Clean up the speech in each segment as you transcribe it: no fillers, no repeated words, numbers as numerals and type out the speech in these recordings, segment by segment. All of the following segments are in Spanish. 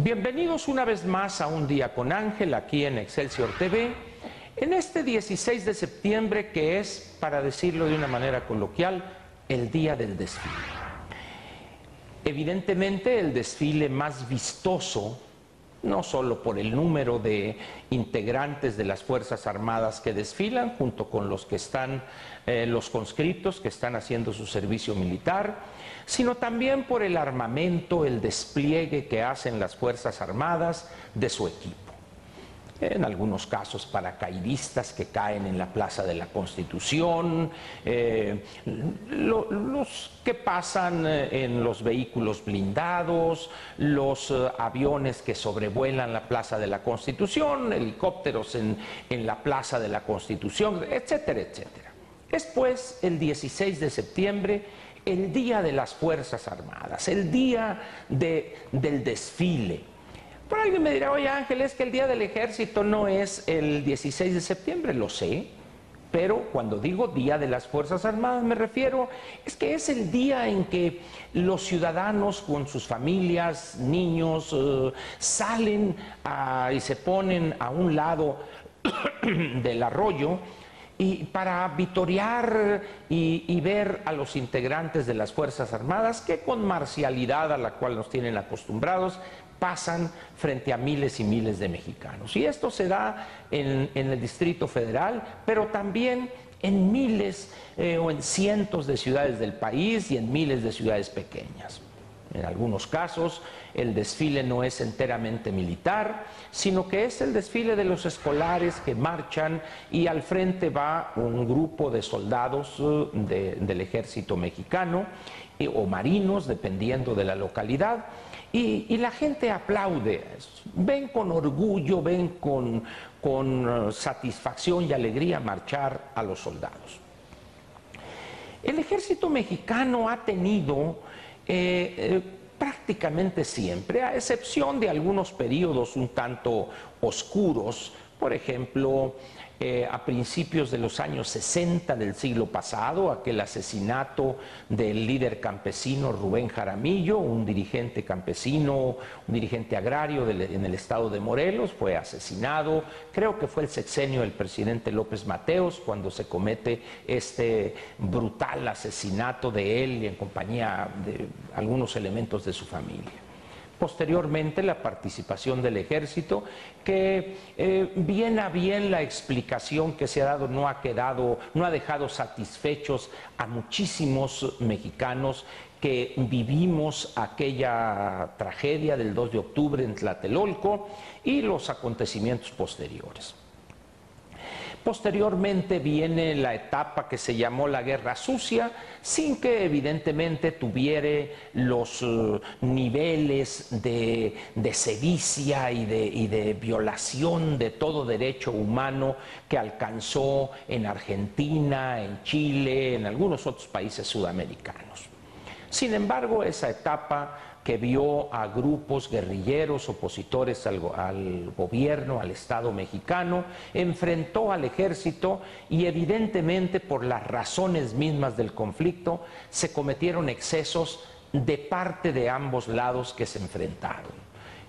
Bienvenidos una vez más a Un Día con Ángel, aquí en Excelsior TV, en este 16 de septiembre que es, para decirlo de una manera coloquial, el día del desfile. Evidentemente el desfile más vistoso, no solo por el número de integrantes de las Fuerzas Armadas que desfilan, junto con los que están, los conscriptos que están haciendo su servicio militar, sino también por el armamento, el despliegue que hacen las Fuerzas Armadas de su equipo. En algunos casos paracaidistas que caen en la Plaza de la Constitución, los que pasan en los vehículos blindados, los aviones que sobrevuelan la Plaza de la Constitución, helicópteros en la Plaza de la Constitución, etcétera, etcétera. Es pues el 16 de septiembre el Día de las Fuerzas Armadas, el día del desfile. Por alguien me dirá, oye Ángel, es que el Día del Ejército no es el 16 de septiembre, lo sé, pero cuando digo Día de las Fuerzas Armadas me refiero, es que es el día en que los ciudadanos con sus familias, niños, salen y se ponen a un lado del arroyo y para vitorear y ver a los integrantes de las Fuerzas Armadas que con marcialidad a la cual nos tienen acostumbrados pasan frente a miles y miles de mexicanos. Y esto se da en el Distrito Federal, pero también en miles o en cientos de ciudades del país y en miles de ciudades pequeñas. En algunos casos el desfile no es enteramente militar, sino que es el desfile de los escolares que marchan y al frente va un grupo de soldados del ejército mexicano o marinos, dependiendo de la localidad, y la gente aplaude, ven con orgullo, ven con satisfacción y alegría marchar a los soldados. El ejército mexicano ha tenido prácticamente siempre, a excepción de algunos periodos un tanto oscuros, por ejemplo, a principios de los años 60 del siglo pasado, aquel asesinato del líder campesino Rubén Jaramillo, un dirigente campesino, un dirigente agrario en el estado de Morelos, fue asesinado. Creo que fue el sexenio del presidente López Mateos cuando se comete este brutal asesinato de él y en compañía de algunos elementos de su familia. Posteriormente la participación del ejército, que bien a bien la explicación que se ha dado no ha dejado satisfechos a muchísimos mexicanos que vivimos aquella tragedia del 2 de octubre en Tlatelolco y los acontecimientos posteriores. Posteriormente viene la etapa que se llamó la Guerra Sucia, sin que evidentemente tuviera los niveles de sevicia y de violación de todo derecho humano que alcanzó en Argentina, en Chile, en algunos otros países sudamericanos. Sin embargo, esa etapa que vio a grupos guerrilleros opositores al gobierno, al Estado mexicano, enfrentó al ejército y evidentemente por las razones mismas del conflicto se cometieron excesos de parte de ambos lados que se enfrentaron.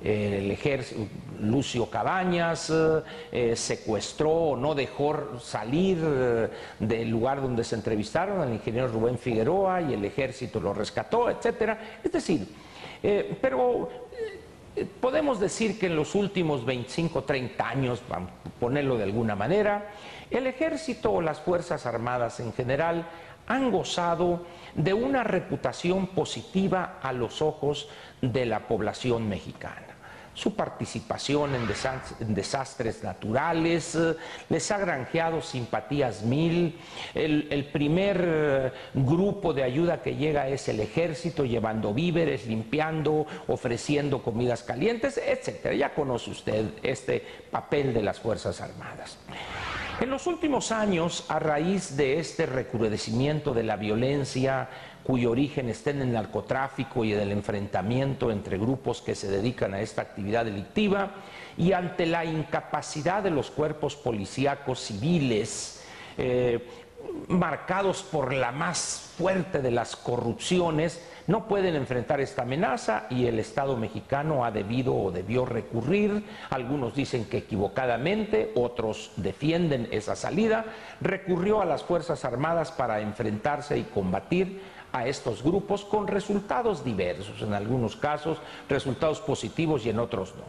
El ejército, Lucio Cabañas secuestró o no dejó salir del lugar donde se entrevistaron al ingeniero Rubén Figueroa y el ejército lo rescató, etcétera. Es decir, pero podemos decir que en los últimos 25 o 30 años, vamos a ponerlo de alguna manera, el ejército o las Fuerzas Armadas en general han gozado de una reputación positiva a los ojos de la población mexicana. Su participación en desastres naturales les ha granjeado simpatías mil. El primer grupo de ayuda que llega es el ejército, llevando víveres, limpiando, ofreciendo comidas calientes, etc. Ya conoce usted este papel de las Fuerzas Armadas. En los últimos años, a raíz de este recrudecimiento de la violencia, cuyo origen está en el narcotráfico y del enfrentamiento entre grupos que se dedican a esta actividad delictiva, y ante la incapacidad de los cuerpos policíacos civiles marcados por la más fuerte de las corrupciones, no pueden enfrentar esta amenaza y el Estado mexicano ha debido o debió recurrir, algunos dicen que equivocadamente, otros defienden esa salida, recurrió a las Fuerzas Armadas para enfrentarse y combatir a estos grupos con resultados diversos, en algunos casos resultados positivos y en otros no.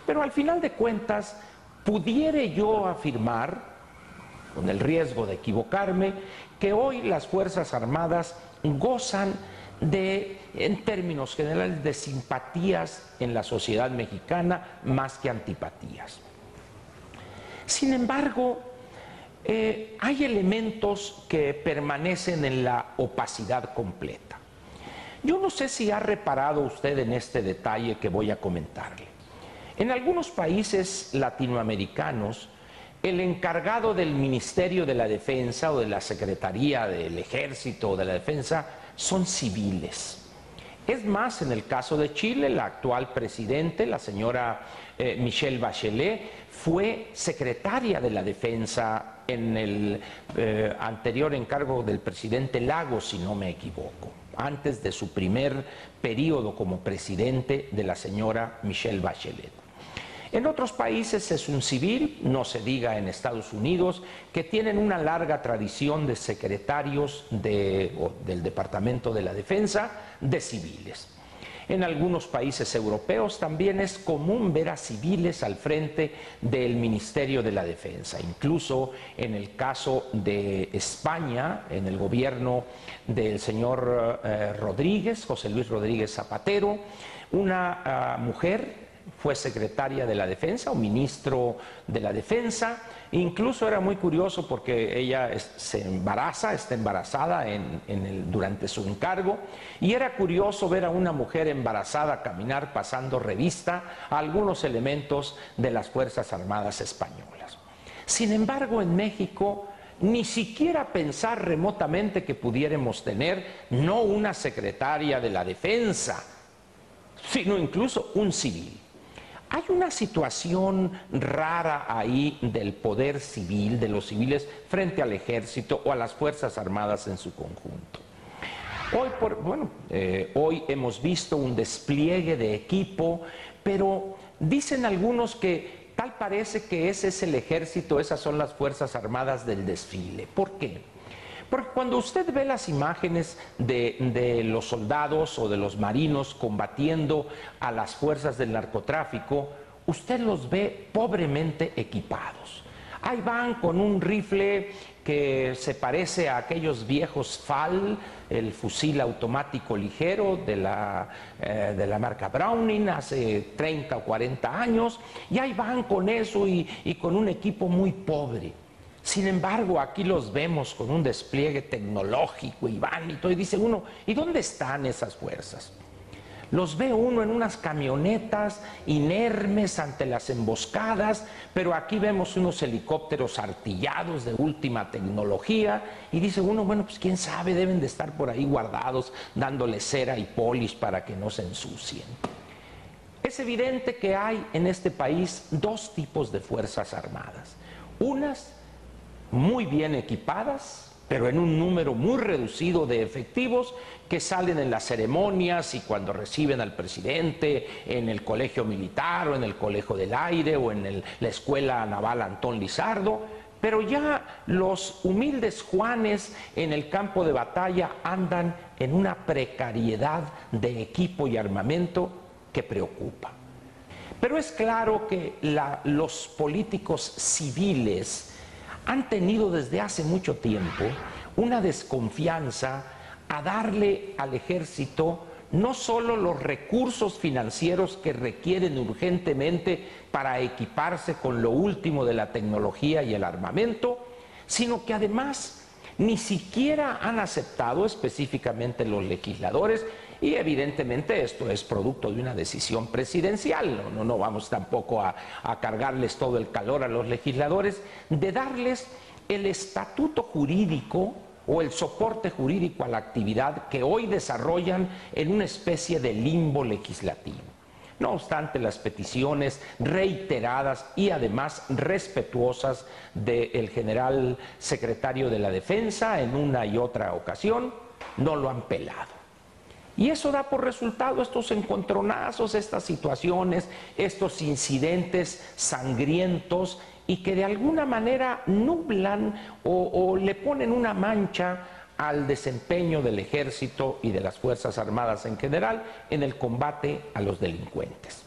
Pero al final de cuentas, pudiera yo afirmar, con el riesgo de equivocarme, que hoy las Fuerzas Armadas gozan de, en términos generales, de simpatías en la sociedad mexicana más que antipatías. Sin embargo, hay elementos que permanecen en la opacidad completa. Yo no sé si ha reparado usted en este detalle que voy a comentarle. En algunos países latinoamericanos, el encargado del Ministerio de la Defensa o de la Secretaría del Ejército o de la Defensa son civiles. Es más, en el caso de Chile, la actual presidente, la señora Michelle Bachelet, fue secretaria de la Defensa en el anterior encargo del presidente Lagos, si no me equivoco, antes de su primer periodo como presidente de la señora Michelle Bachelet. En otros países es un civil, no se diga en Estados Unidos, que tienen una larga tradición de secretarios del Departamento de la Defensa de civiles. En algunos países europeos también es común ver a civiles al frente del Ministerio de la Defensa. Incluso en el caso de España, en el gobierno del señor Rodríguez, José Luis Rodríguez Zapatero, una mujer fue secretaria de la Defensa o ministro de la Defensa. Incluso era muy curioso porque ella se embaraza, está embarazada durante su encargo, y era curioso ver a una mujer embarazada caminar pasando revista a algunos elementos de las Fuerzas Armadas españolas. Sin embargo, en México, ni siquiera pensar remotamente que pudiéramos tener no una secretaria de la Defensa, sino incluso un civil. Hay una situación rara ahí del poder civil, de los civiles frente al ejército o a las Fuerzas Armadas en su conjunto. Hoy hemos visto un despliegue de equipo, pero dicen algunos que tal parece que ese es el ejército, esas son las Fuerzas Armadas del desfile. ¿Por qué? Porque cuando usted ve las imágenes de los soldados o de los marinos combatiendo a las fuerzas del narcotráfico, usted los ve pobremente equipados. Ahí van con un rifle que se parece a aquellos viejos FAL, el fusil automático ligero de la marca Browning, hace 30 o 40 años, y ahí van con eso y con un equipo muy pobre. Sin embargo, aquí los vemos con un despliegue tecnológico y van y todo, y dice uno, ¿y dónde están esas fuerzas? Los ve uno en unas camionetas inermes ante las emboscadas, pero aquí vemos unos helicópteros artillados de última tecnología, y dice uno, bueno, pues quién sabe, deben de estar por ahí guardados, dándole cera y polish para que no se ensucien. Es evidente que hay en este país dos tipos de fuerzas armadas. Unas muy bien equipadas, pero en un número muy reducido de efectivos, que salen en las ceremonias y cuando reciben al presidente en el colegio militar o en el colegio del aire o en la escuela naval Antón Lizardo, pero ya los humildes Juanes en el campo de batalla andan en una precariedad de equipo y armamento que preocupa. Pero es claro que los políticos civiles han tenido desde hace mucho tiempo una desconfianza a darle al ejército no solo los recursos financieros que requieren urgentemente para equiparse con lo último de la tecnología y el armamento, sino que además ni siquiera han aceptado específicamente los legisladores, y evidentemente esto es producto de una decisión presidencial, no vamos tampoco a cargarles todo el calor a los legisladores, de darles el estatuto jurídico o el soporte jurídico a la actividad que hoy desarrollan en una especie de limbo legislativo. No obstante las peticiones reiteradas y además respetuosas del general secretario de la Defensa en una y otra ocasión, no lo han pelado. Y eso da por resultado estos encontronazos, estas situaciones, estos incidentes sangrientos y que de alguna manera nublan o le ponen una mancha al desempeño del Ejército y de las Fuerzas Armadas en general en el combate a los delincuentes.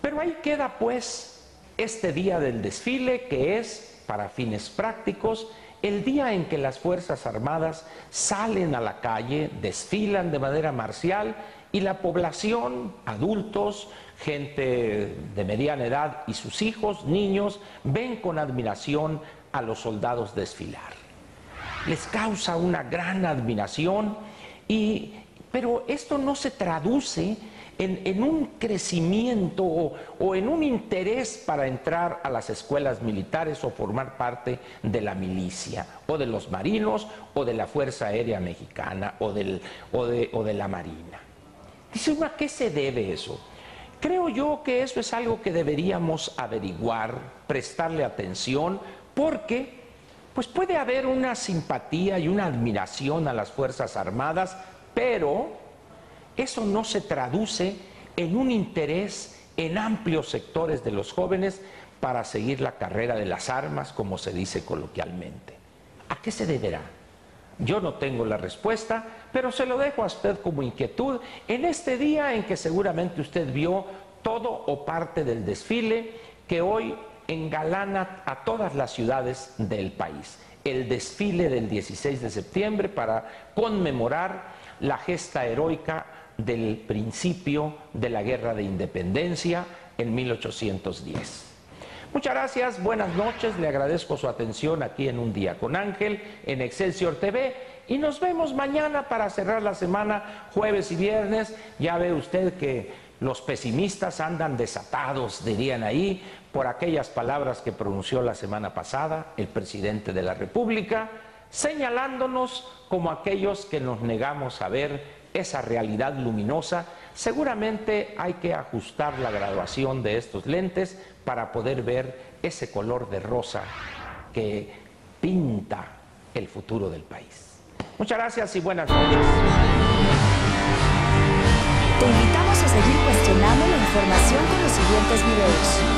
Pero ahí queda pues este día del desfile, que es, para fines prácticos, el día en que las Fuerzas Armadas salen a la calle, desfilan de manera marcial y la población, adultos, gente de mediana edad y sus hijos, niños, ven con admiración a los soldados desfilar. Les causa una gran admiración, pero esto no se traduce en un crecimiento o en un interés para entrar a las escuelas militares o formar parte de la milicia, o de los marinos, o de la Fuerza Aérea Mexicana, o de la Marina. Dice uno, ¿a qué se debe eso? Creo yo que eso es algo que deberíamos averiguar, prestarle atención, porque pues puede haber una simpatía y una admiración a las Fuerzas Armadas, pero eso no se traduce en un interés en amplios sectores de los jóvenes para seguir la carrera de las armas, como se dice coloquialmente. ¿A qué se deberá? Yo no tengo la respuesta, pero se lo dejo a usted como inquietud en este día en que seguramente usted vio todo o parte del desfile que hoy engalana a todas las ciudades del país. El desfile del 16 de septiembre para conmemorar la gesta heroica del principio de la Guerra de Independencia en 1810. Muchas gracias, buenas noches, le agradezco su atención aquí en Un Día con Ángel, en Excelsior TV, y nos vemos mañana para cerrar la semana, jueves y viernes. Ya ve usted que los pesimistas andan desatados, dirían ahí, por aquellas palabras que pronunció la semana pasada el presidente de la República, señalándonos como aquellos que nos negamos a ver esa realidad luminosa. Seguramente hay que ajustar la graduación de estos lentes para poder ver ese color de rosa que pinta el futuro del país. Muchas gracias y buenas noches. Te invitamos a seguir cuestionando la información con los siguientes videos.